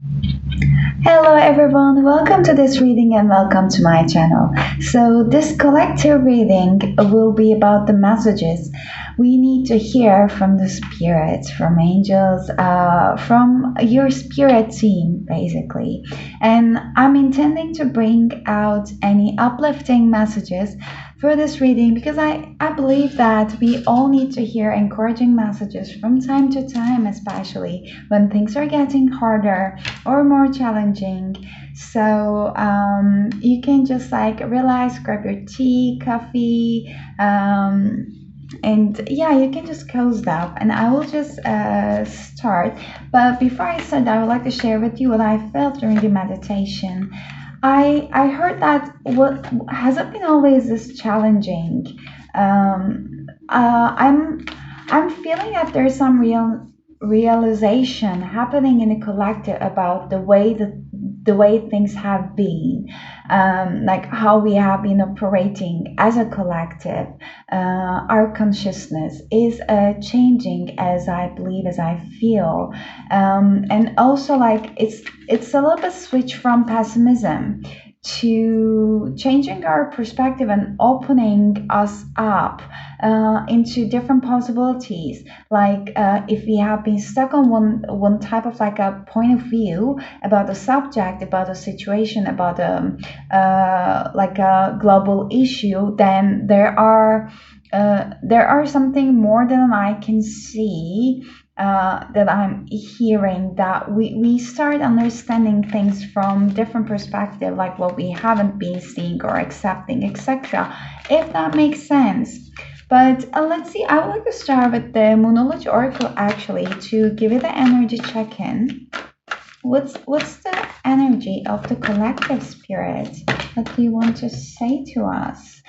Hello everyone, welcome to this reading and welcome to my channel. So, this collective reading will be about the messages we need to hear from the spirits, from angels, from your spirit team, basically. And I'm intending to bring out any uplifting messages for this reading because I believe that we all need to hear encouraging messages from time to time, especially when things are getting harder or more challenging. So you can just like relax, grab your tea, coffee, and yeah, you can just cozy up. And I will just start. But before I start, I would like to share with you what I felt during the meditation. I heard that what has it been always this challenging. Um, uh, I'm I'm feeling that there's some realization happening in the collective about the way things have been, like how we have been operating as a collective. Our consciousness is changing, as I believe, as I feel, and also like it's a little bit switch from pessimism to changing our perspective and opening us up into different possibilities. Like if we have been stuck on one type of like a point of view about a subject, about a situation, about like a global issue, then there are something more than I can see, that I'm hearing, that we start understanding things from different perspective, like what we haven't been seeing or accepting, etc. If that makes sense. But let's see, I would like to start with the Moonology Oracle actually to give it the energy check-in. What's the energy of the collective spirit? What do you want to say to us?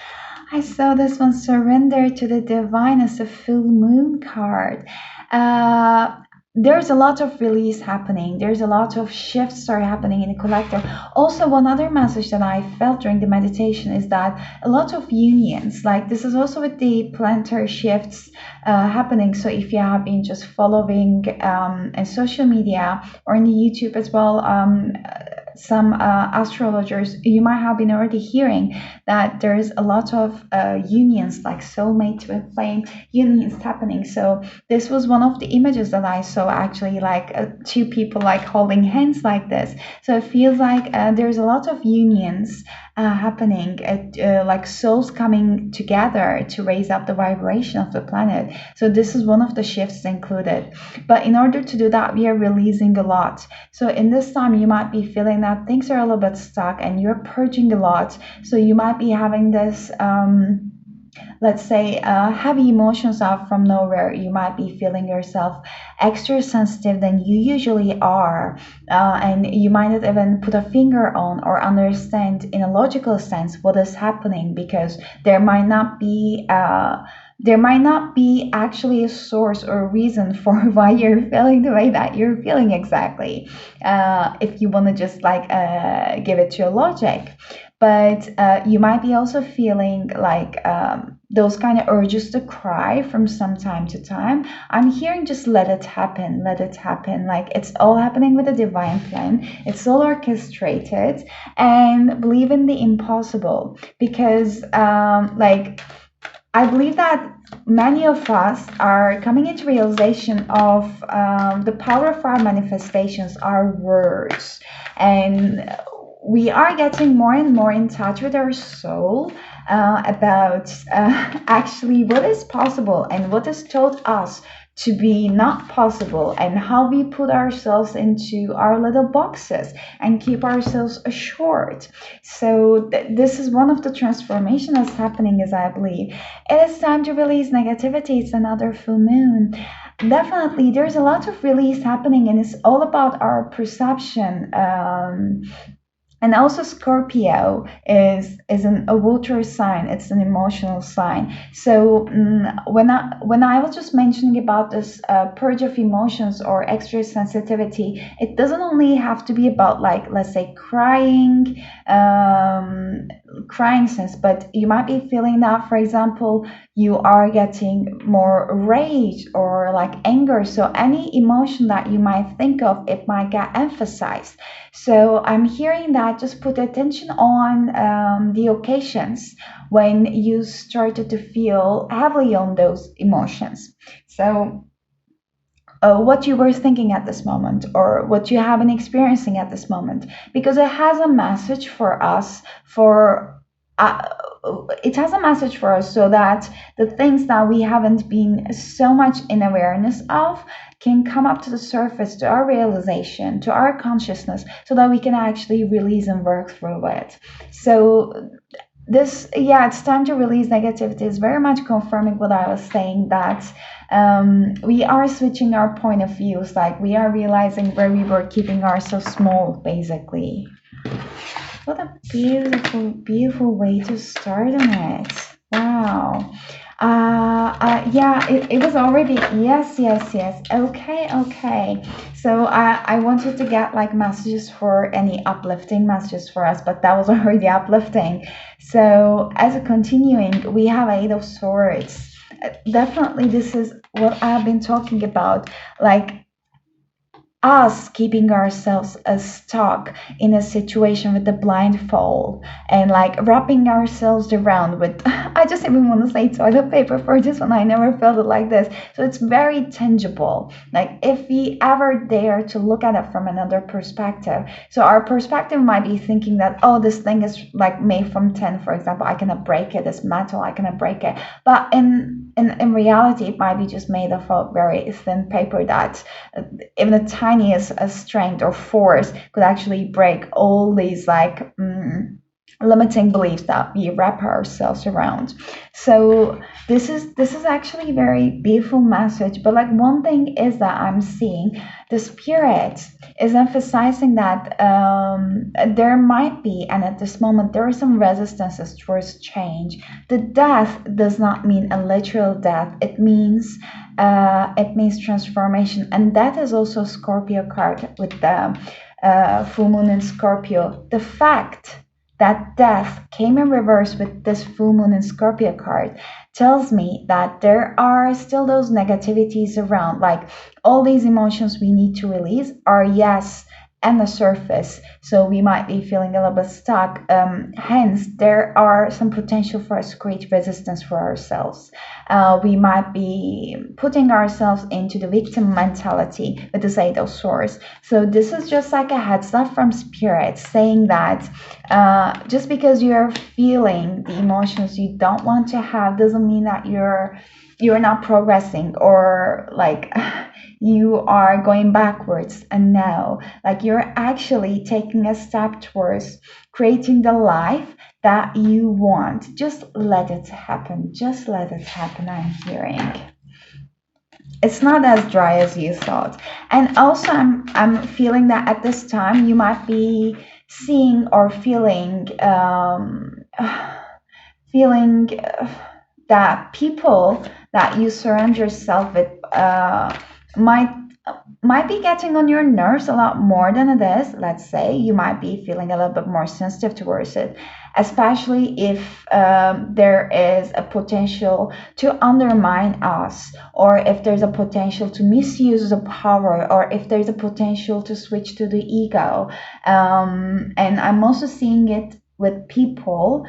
I saw this one, surrender to the divine, as a full moon card. Uh, there's a lot of release happening. There's a lot of shifts are happening in the collective. Also, one other message that I felt during the meditation is that a lot of unions, like this is also with the planetary shifts happening. So if you have been just following in social media or in the YouTube as well, some astrologers, you might have been already hearing that there's a lot of unions, like soulmate twin flame unions happening. So this was one of the images that I saw, actually, like two people like holding hands like this. So it feels like there's a lot of unions happening, like souls coming together to raise up the vibration of the planet. So this is one of the shifts included. But in order to do that, we are releasing a lot. So in this time, you might be feeling that things are a little bit stuck and you're purging a lot. So you might be having this, let's say, heavy emotions out from nowhere. You might be feeling yourself extra sensitive than you usually are, and you might not even put a finger on or understand in a logical sense what is happening, because there might not be actually a source or reason for why you're feeling the way that you're feeling exactly, if you want to just like give it to your logic. But you might be also feeling like those kind of urges to cry from some time to time. I'm hearing just let it happen, let it happen. Like it's all happening with a divine plan. It's all orchestrated, and believe in the impossible, because like I believe that many of us are coming into realization of the power of our manifestations, our words, and we are getting more and more in touch with our soul, about actually what is possible and what is told us to be not possible, and how we put ourselves into our little boxes and keep ourselves short. So this is one of the transformation that's happening, as I believe. It is time to release negativity. It's another full moon. Definitely, there's a lot of release happening, and it's all about our perception. And also Scorpio a water sign. It's an emotional sign. So when I was just mentioning about this purge of emotions or extra sensitivity, it doesn't only have to be about, like, let's say, crying, crying sense, but you might be feeling that, for example, you are getting more rage or like anger. So any emotion that you might think of, it might get emphasized. So I'm hearing that just put attention on the occasions when you started to feel heavily on those emotions. So what you were thinking at this moment, or what you have been experiencing at this moment, because it has a message for us, for uh, it has a message for us, so that the things that we haven't been so much in awareness of can come up to the surface, to our realization, to our consciousness, so that we can actually release and work through it. So this, yeah, it's time to release negativity is very much confirming what I was saying, that we are switching our point of views, like we are realizing where we were keeping ourselves small, basically. What a beautiful, beautiful way to start on it. Wow. Yeah, it was already, yes, yes, yes. Okay, okay. So I wanted to get like messages for any uplifting messages for us, but that was already uplifting. So as a continuing, we have Eight of Swords. Definitely, this is what I've been talking about. Like us keeping ourselves stuck in a situation with the blindfold, and like wrapping ourselves around with I just even want to say toilet paper for this one. I never felt it like this. So it's very tangible, like if we ever dare to look at it from another perspective. So our perspective might be thinking that, oh, this thing is like made from tin, for example, I cannot break it, it's metal, I cannot break it. But in reality, it might be just made of a very thin paper that even the tiniest strength or force could actually break all these like limiting beliefs that we wrap ourselves around. So this is actually a very beautiful message. But like one thing is that I'm seeing the spirit is emphasizing that there might be, and at this moment there are some resistances towards change. The death does not mean a literal death. It means transformation, and that is also Scorpio card with the full moon in Scorpio. The fact that death came in reverse with this full moon in Scorpio card tells me that there are still those negativities around, like all these emotions we need to release are, yes, and the surface. So we might be feeling a little bit stuck. Hence, there are some potential for us to create resistance for ourselves. We might be putting ourselves into the victim mentality with the Eight of Swords. So this is just like a heads up from spirit saying that just because you're feeling the emotions you don't want to have doesn't mean that you're not progressing, or like you are going backwards. And no, like you're actually taking a step towards creating the life that you want. Just let it happen. Just let it happen. I'm hearing it's not as dry as you thought. And also I'm feeling that at this time you might be seeing or feeling feeling that people that you surround yourself with might might be getting on your nerves a lot more than it is. Let's say you might be feeling a little bit more sensitive towards it, especially if there is a potential to undermine us, or if there's a potential to misuse the power, or if there's a potential to switch to the ego. And I'm also seeing it with people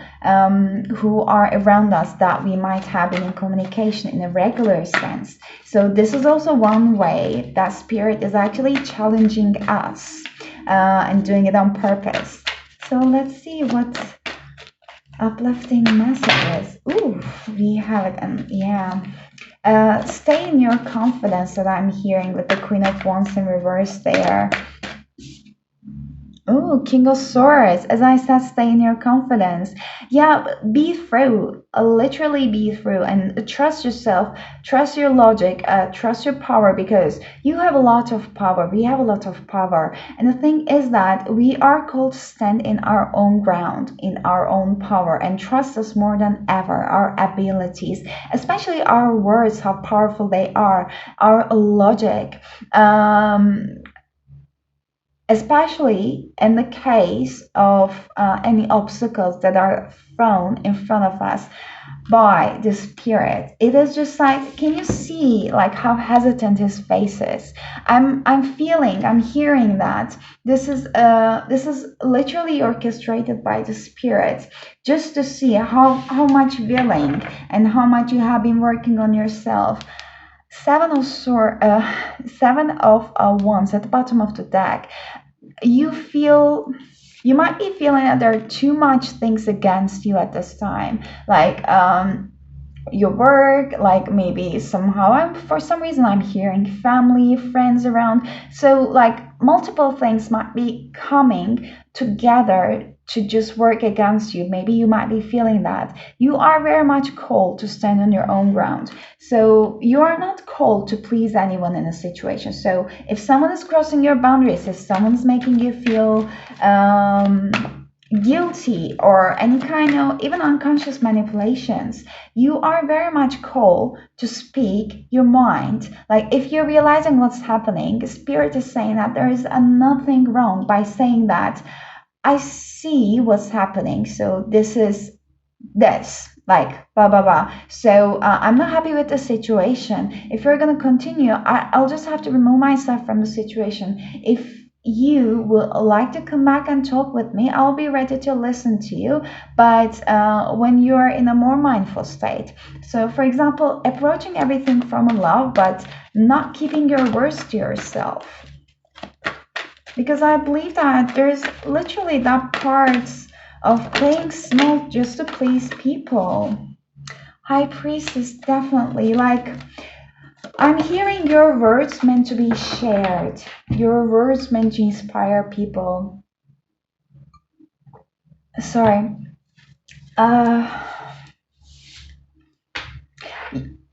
who are around us that we might have been in communication in a regular sense. So this is also one way that spirit is actually challenging us and doing it on purpose. So let's see what uplifting messages. Ooh, we have it, and yeah. Stay in your confidence that I'm hearing with the Queen of Wands in reverse there. Oh, King of Swords. As I said, stay in your confidence. Yeah, be through. Literally be through, and trust yourself. Trust your logic. Trust your power, because you have a lot of power. We have a lot of power. And the thing is that we are called to stand in our own ground, in our own power, and trust us more than ever. Our abilities, especially our words, how powerful they are. Our logic. especially in the case of any obstacles that are thrown in front of us by the spirit. It is just like, can you see like how hesitant his face is? I'm hearing that this is literally orchestrated by the spirit, just to see how much willing and how much you have been working on yourself. Seven of wands at the bottom of the deck. You feel, you might be feeling that there are too much things against you at this time, like your work, like maybe somehow for some reason I'm hearing family, friends around. So like multiple things might be coming together to just work against you. Maybe you might be feeling that you are very much called to stand on your own ground. So you are not called to please anyone in a situation. So if someone is crossing your boundaries, if someone's making you feel guilty or any kind of even unconscious manipulations, you are very much called to speak your mind. Like if you're realizing what's happening, spirit is saying that there is nothing wrong by saying that I see what's happening, so this is this, like blah blah blah. So I'm not happy with the situation. If you're gonna continue, I'll just have to remove myself from the situation. If you would like to come back and talk with me, I'll be ready to listen to you, but when you're in a more mindful state. So for example, approaching everything from love, but not keeping your words to yourself, because I believe that there's literally that part of playing small just to please people. High Priestess, definitely. Like, I'm hearing your words meant to be shared, your words meant to inspire people. Sorry. Uh,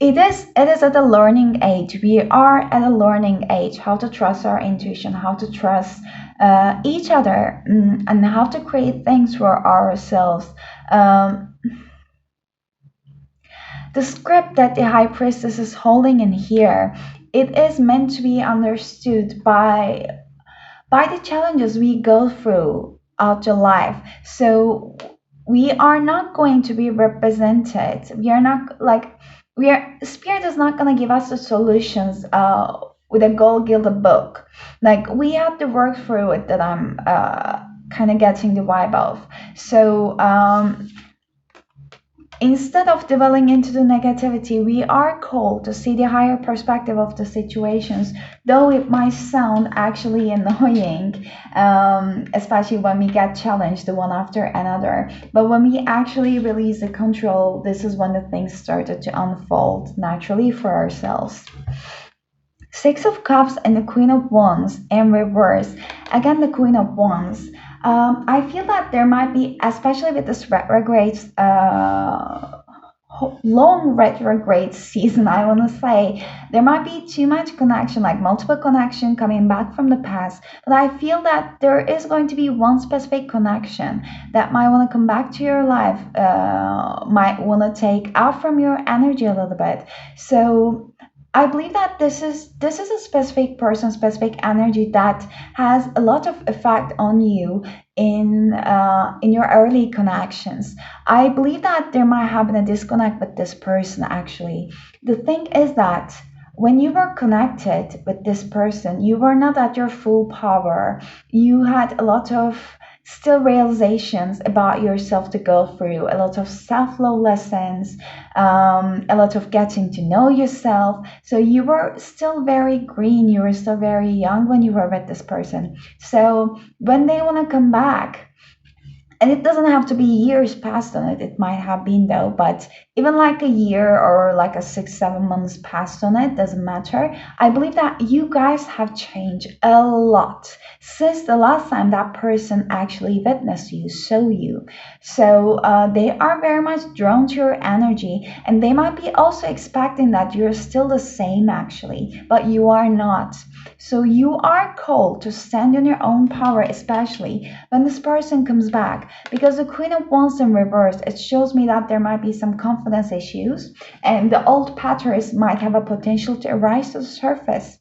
it is at a learning age. We are at a learning age how to trust our intuition, how to trust each other, and how to create things for ourselves. Um, the script that the high priestess is holding in here, it is meant to be understood by the challenges we go through out your life. So we are not going to be represented. We are not like, we are, spirit is not going to give us the solutions with a gold gilded book. Like we have to work through it, that I'm kind of getting the vibe of. So instead of dwelling into the negativity, we are called to see the higher perspective of the situations, though it might sound actually annoying, especially when we get challenged the one after another. But when we actually release the control, this is when the things started to unfold naturally for ourselves. Six of Cups and the Queen of Wands in reverse. Again, the Queen of Wands. I feel that there might be, especially with this retrograde, long retrograde season, I want to say, there might be too much connection, like multiple connection coming back from the past. But I feel that there is going to be one specific connection that might want to come back to your life, might want to take out from your energy a little bit. So I believe that this is a specific person, specific energy that has a lot of effect on you in your early connections. I believe that there might have been a disconnect with this person. Actually, the thing is that when you were connected with this person, you were not at your full power. You had a lot of still realizations about yourself to go through, a lot of self-love lessons, a lot of getting to know yourself. So you were still very green, you were still very young when you were with this person. So when they want to come back, and it doesn't have to be years past on it, it might have been though, but even like a year or like a 6 7 months past on it, doesn't matter. I believe that you guys have changed a lot since the last time that person actually witnessed you, saw you. So they are very much drawn to your energy, and they might be also expecting that you're still the same actually, but you are not. So you are called to stand on your own power, especially when this person comes back. Because the Queen of Wands in reverse, it shows me that there might be some confidence issues, and the old patterns might have a potential to arise to the surface.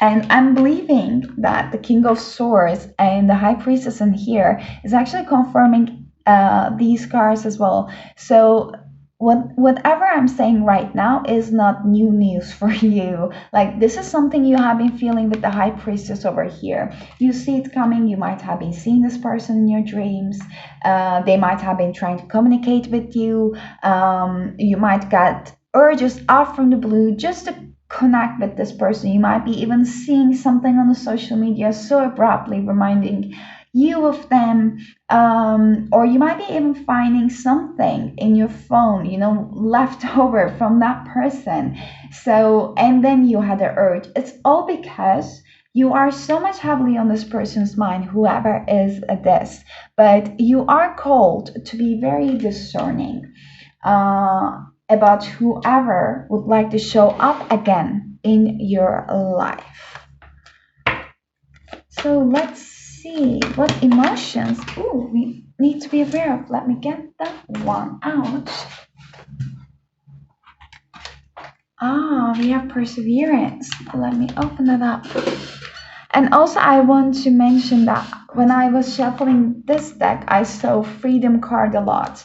And I'm believing that the King of Swords and the High Priestess in here is actually confirming these cards as well. So whatever I'm saying right now is not new news for you. Like, this is something you have been feeling with the High Priestess over here. You see it coming. You might have been seeing this person in your dreams. They might have been trying to communicate with you. You might get urges out from the blue just to connect with this person. You might be even seeing something on the social media so abruptly reminding you of them, or you might be even finding something in your phone, left over from that person. So, and then you had the urge. It's all because you are so much heavily on this person's mind, whoever is this, but you are called to be very discerning about whoever would like to show up again in your life. So let's see what emotions we need to be aware of. Let me get that one out. We have perseverance. Let me open it up. And also, I want to mention that when I was shuffling this deck, I saw Freedom card a lot.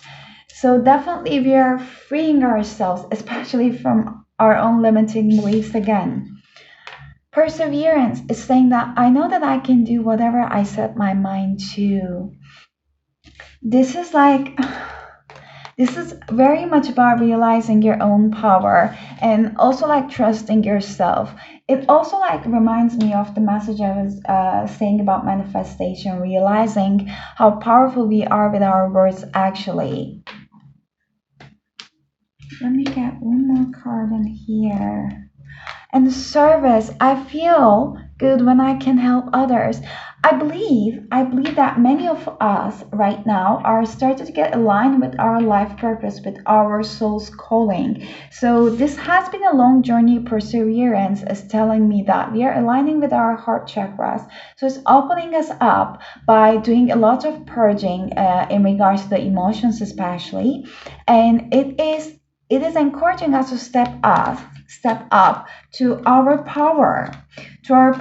So definitely we are freeing ourselves, especially from our own limiting beliefs again. Perseverance is saying that I know that I can do whatever I set my mind to. This is like, this is very much about realizing your own power and also like trusting yourself. It also like reminds me of the message I was saying about manifestation, realizing how powerful we are with our words actually. Let me get one more card in here. And service, I feel good when I can help others. I believe that many of us right now are starting to get aligned with our life purpose, with our soul's calling. So this has been a long journey. Perseverance is telling me that we are aligning with our heart chakras. So it's opening us up by doing a lot of purging in regards to the emotions especially. And it is encouraging us to step up to our power, to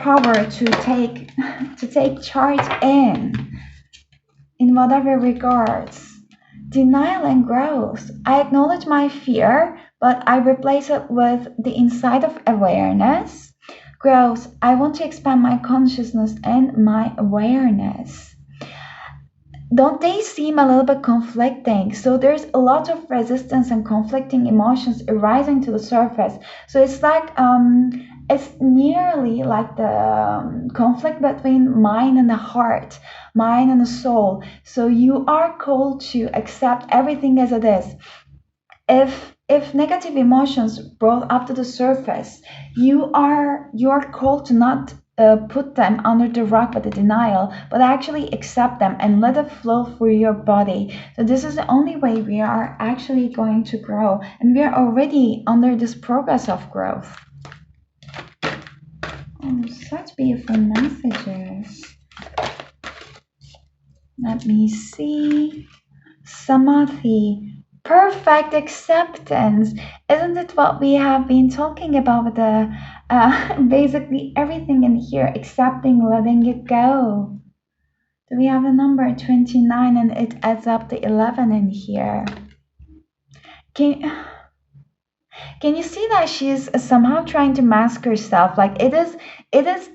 take charge in whatever regards. Denial and growth. I acknowledge my fear, but I replace it with the insight of awareness. Growth. I want to expand my consciousness and my awareness. Don't they seem a little bit conflicting? So there's a lot of resistance and conflicting emotions arising to the surface. So it's like it's nearly like the conflict between mind and the heart, mind and the soul. So you are called to accept everything as it is. If negative emotions brought up to the surface, you're called to not put them under the rug with the denial, but actually accept them and let it flow through your body. So this is the only way we are actually going to grow, and we are already under this progress of growth. Oh, such beautiful messages. Let me see. Samadhi. Perfect acceptance. Isn't it what we have been talking about with the basically everything in here, accepting, letting it go? Do we have a number 29 and it adds up to 11 in here? Can you see that she's somehow trying to mask herself? Like it is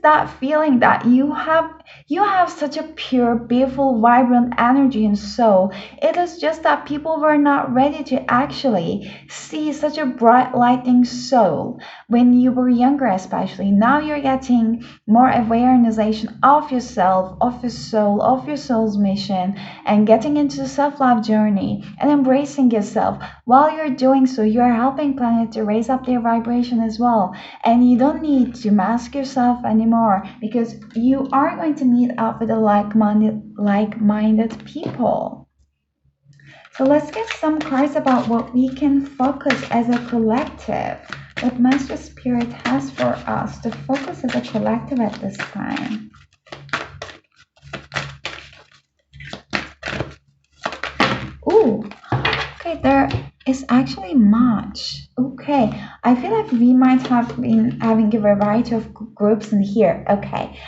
that feeling that you have such a pure, beautiful, vibrant energy and soul. It is just that people were not ready to actually see such a bright lighting soul when you were younger, especially. Now you're getting more awarenessation of yourself, of your soul, of your soul's mission, and getting into the self-love journey and embracing yourself. While you're doing so, you're helping planet to raise up their vibration as well. And you don't need to mask yourself anymore because you are going to meet up with the like-minded people. So let's get some cards about what we can focus as a collective. What Master Spirit has for us to focus as a collective at this time. Ooh, okay, there is actually much. Okay. Okay, I feel like we might have been having a variety of groups in here. Okay,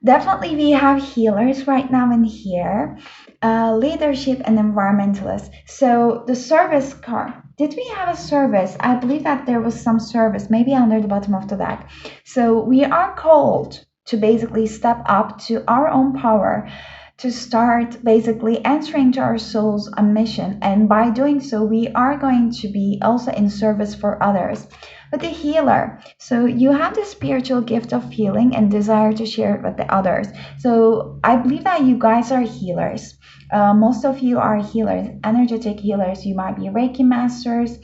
definitely we have healers right now in here, leadership and environmentalists. So the service card. Did we have a service? I believe that there was some service, maybe under the bottom of the deck. So we are called to basically step up to our own power, to start basically answering to our soul's mission. And by doing so, we are going to be also in service for others. But the healer, so you have the spiritual gift of healing and desire to share it with the others. So I believe that you guys are healers. Most of you are healers, energetic healers. You might be Reiki masters.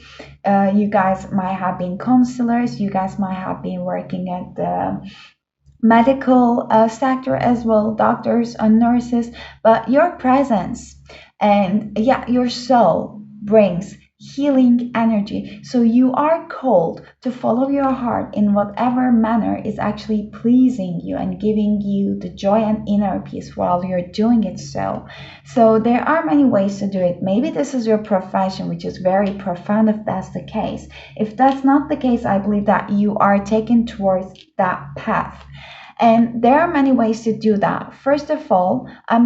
You guys might have been counselors. You guys might have been working at the medical sector as well, doctors and nurses. But your presence and yeah, your soul brings healing energy. So you are called to follow your heart in whatever manner is actually pleasing you and giving you the joy and inner peace while you're doing it. So there are many ways to do it. Maybe this is your profession, which is very profound if that's the case. If that's not the case, I believe that you are taken towards that path. And there are many ways to do that. First of all, I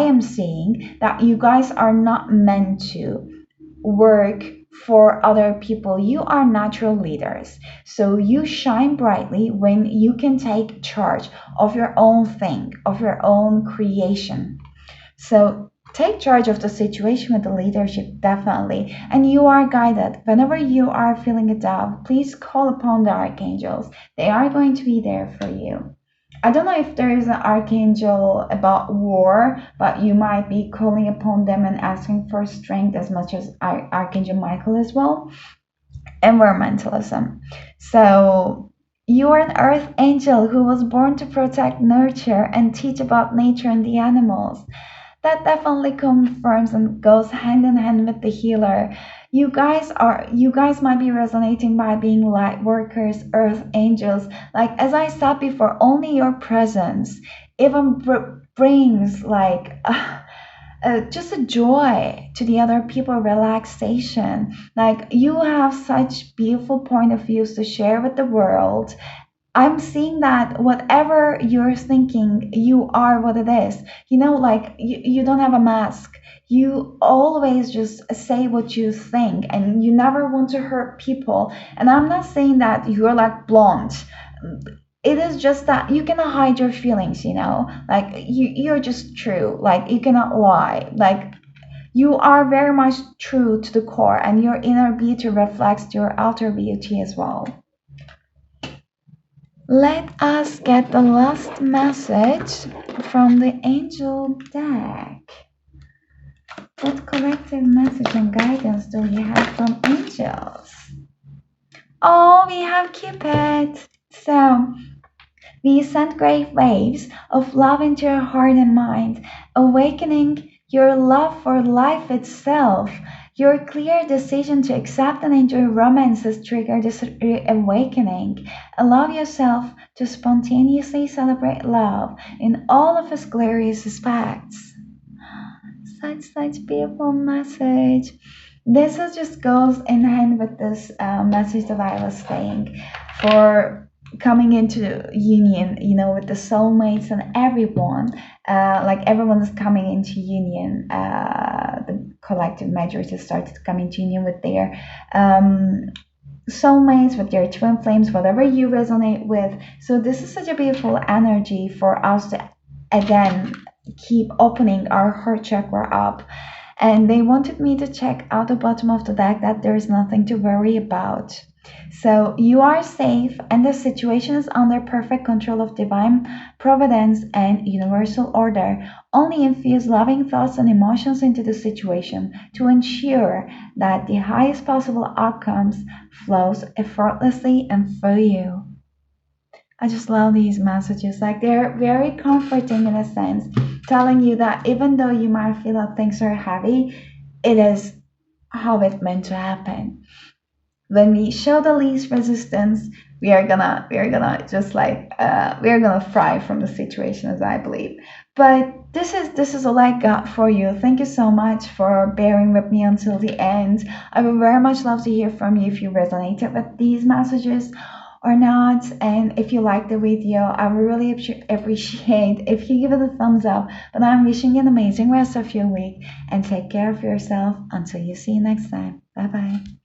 am seeing that you guys are not meant to work for other people. You are natural leaders. So you shine brightly when you can take charge of your own thing, of your own creation. So take charge of the situation with the leadership, definitely. And you are guided. Whenever you are feeling a doubt, please call upon the archangels. They are going to be there for you. I don't know if there is an archangel about war, but you might be calling upon them and asking for strength as much as Archangel Michael as well. Environmentalism. So you are an earth angel who was born to protect, nurture, and teach about nature and the animals. That definitely confirms and goes hand in hand with the healer. You guys might be resonating by being light workers, earth angels. Like as I said before, only your presence even brings like just a joy to the other people, relaxation. Like you have such beautiful point of views to share with the world. I'm seeing that whatever you're thinking, you are what it is. Like you don't have a mask. You always just say what you think and you never want to hurt people. And I'm not saying that you're like blunt. It is just that you cannot hide your feelings. Like you're just true. Like you cannot lie. Like you are very much true to the core, and your inner beauty reflects your outer beauty as well. Let us get the last message from the angel deck. What collective message and guidance do we have from angels? Oh, we have Cupid. So, we send great waves of love into your heart and mind, awakening your love for life itself. Your clear decision to accept and enjoy romances trigger this awakening. Allow yourself to spontaneously celebrate love in all of its glorious aspects. Such beautiful message. This is just goes in hand with this message that I was saying for coming into union, with the soulmates and everyone. Like everyone is coming into union. The collective majority started to come into union with their soulmates, with their twin flames, whatever you resonate with. So this is such a beautiful energy for us to again keep opening our heart chakra up. And they wanted me to check out the bottom of the deck that there is nothing to worry about. So you are safe, and the situation is under perfect control of divine providence and universal order. Only infuse loving thoughts and emotions into the situation to ensure that the highest possible outcomes flows effortlessly and for you. I just love these messages. Like they're very comforting in a sense, telling you that even though you might feel that things are heavy, it is how it's meant to happen. when we show the least resistance, we are gonna just like we are gonna thrive from the situation, as I believe. But this is all I got for you. Thank you so much for bearing with me until the end. I would very much love to hear from you if you resonated with these messages or not. And if you like the video, I would really appreciate if you give it a thumbs up. But I'm wishing you an amazing rest of your week and take care of yourself until you see you next time. Bye bye.